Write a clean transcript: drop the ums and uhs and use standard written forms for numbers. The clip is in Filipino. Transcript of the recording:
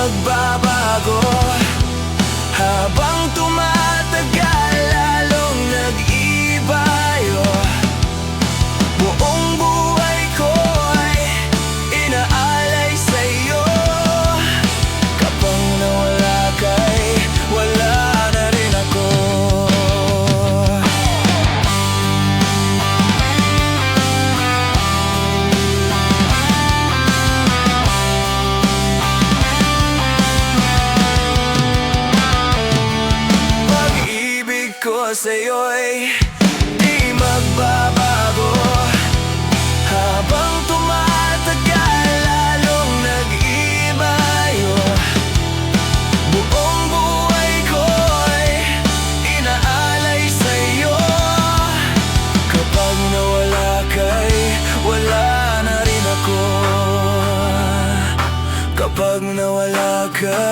magbabago. Habang tumatagal, lalong nag-iba yun. Buong buhay ko ay inaalay sa'yo. Kapag nawala ka'y wala na rin ako. Pag-ibig ko sa'yo'y di magbabago. Habang tumatagal, lalong nag-iba yun. Buong buhay ko'y inaalay sa'yo. Kapag nawala ka'y wala na rin ako. Kapag nawala ka'y